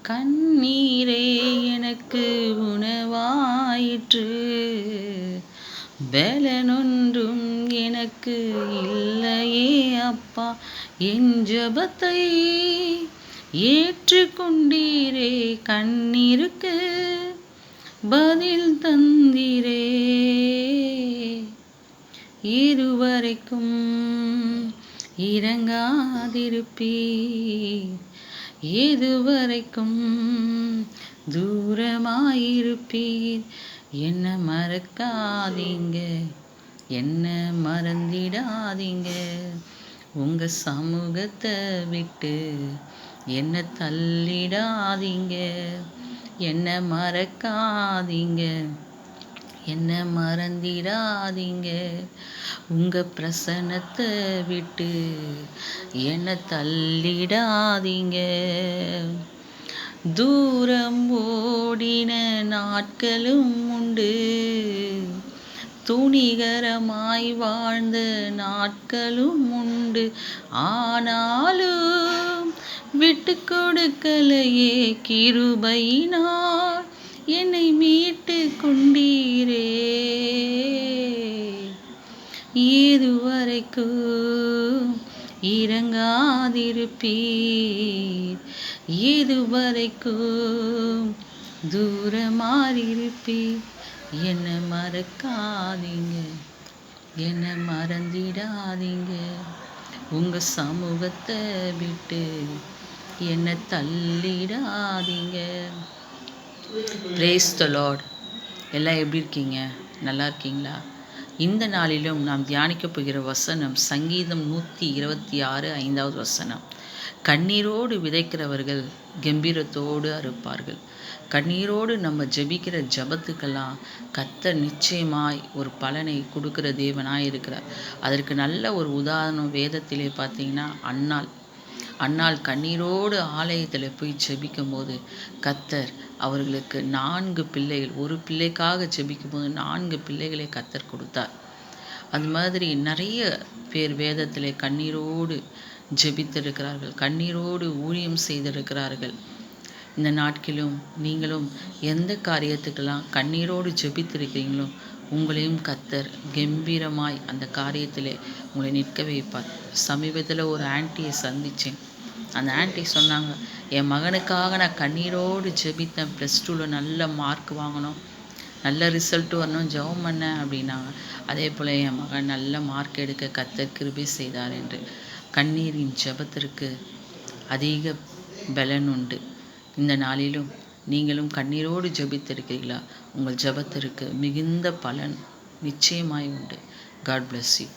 கண்ணீரே எனக்கு உணவாயிற்று, பலனொன்றும் எனக்கு இல்லையே அப்பா. என் ஜெபத்தை ஏற்றுக்கொண்டீரே, கண்ணீருக்கு பதில் தந்தீரே. இதுவரைக்கும் இறங்காதிருப்பீர், எதுவரைக்கும் தூரமாயிருப்பீர். என்ன மறக்காதீங்க, என்ன மறந்திடாதீங்க. உங்க சமூகத்தை விட்டு என்ன தள்ளிடாதீங்க. என்ன மறக்காதீங்க, என்ன மறந்திடாதீங்க. உங்க பிரசன்னத்தை விட்டு என்ன தள்ளிடாதீங்க. தூரம் ஓடின நாட்களும் உண்டு, துணிகரமாய் வாழ்ந்த நாட்களும் உண்டு. ஆனாலும் விட்டு கொடுக்கலையே, கிருபையினால் என்னை மீட்டு கொண்டீரே. இதுவரைக்கும் இறங்காதிருப்பீர், இதுவரைக்கும் தூரமாயிருப்பீர். என்ன மறக்காதீங்க, என்ன மறந்திடாதீங்க. உங்க சமூகத்தை விட்டு என்ன தள்ளிடாதீங்க. Praise the Lord. எல்லாம் எப்படி இருக்கீங்க? நல்லா இருக்கீங்களா? இந்த நாளிலும் நாம் தியானிக்க போகிற வசனம் சங்கீதம் 126 5வது வசனம். கண்ணீரோடு விதைக்கிறவர்கள் கம்பீரத்தோடு அறுப்பார்கள். கண்ணீரோடு நம்ம ஜெபிக்கிற ஜபத்துக்கெல்லாம் கர்த்தர் நிச்சயமாய் ஒரு பலனை கொடுக்கிற தேவனாய் இருக்கிறார். அதற்கு நல்ல ஒரு உதாரணம் வேதத்திலே பார்த்தீங்கன்னா அன்னாள் கண்ணீரோடு ஆலயத்தில் போய் ஜெபிக்கும் போது கர்த்தர் அவர்களுக்கு 4 பிள்ளைகள், ஒரு பிள்ளைக்காக ஜெபிக்கும் போது 4 பிள்ளைகளை கர்த்தர் கொடுத்தார். அது மாதிரி நிறைய பேர் வேதத்தில் கண்ணீரோடு ஜெபித்திருக்கிறார்கள், கண்ணீரோடு ஊழியம் செய்திருக்கிறார்கள். இந்த நாட்களிலும் நீங்களும் எந்த காரியத்துக்கெல்லாம் கண்ணீரோடு ஜெபித்திருக்கிறீங்களோ உங்களையும் கர்த்தர் கம்பீரமாய் அந்த காரியத்தில் உங்களை நிற்க வைப்பார். சமீபத்தில் ஒரு ஆன்ட்டியை சந்தித்தேன். அந்த ஆன்ட்டி சொன்னாங்க, என் மகனுக்காக நான் கண்ணீரோடு ஜெபித்தேன், +2ல் நல்ல மார்க் வாங்கணும், நல்ல ரிசல்ட் வரணும், ஜெபம் பண்ணேன் அப்படின்னாங்க. அதே போல் என் மகன் நல்ல மார்க் எடுக்க கர்த்தர் கிருபை செய்தார் என்று. கண்ணீரின் ஜெபத்திற்கு அதிக பலன் உண்டு. இந்த நாளிலும் நீங்களும் கண்ணீரோடு ஜெபித்திருக்கிறீர்களா? உங்கள் ஜெபத்திற்கு மிகுந்த பலன் நிச்சயமாய் உண்டு. God bless you.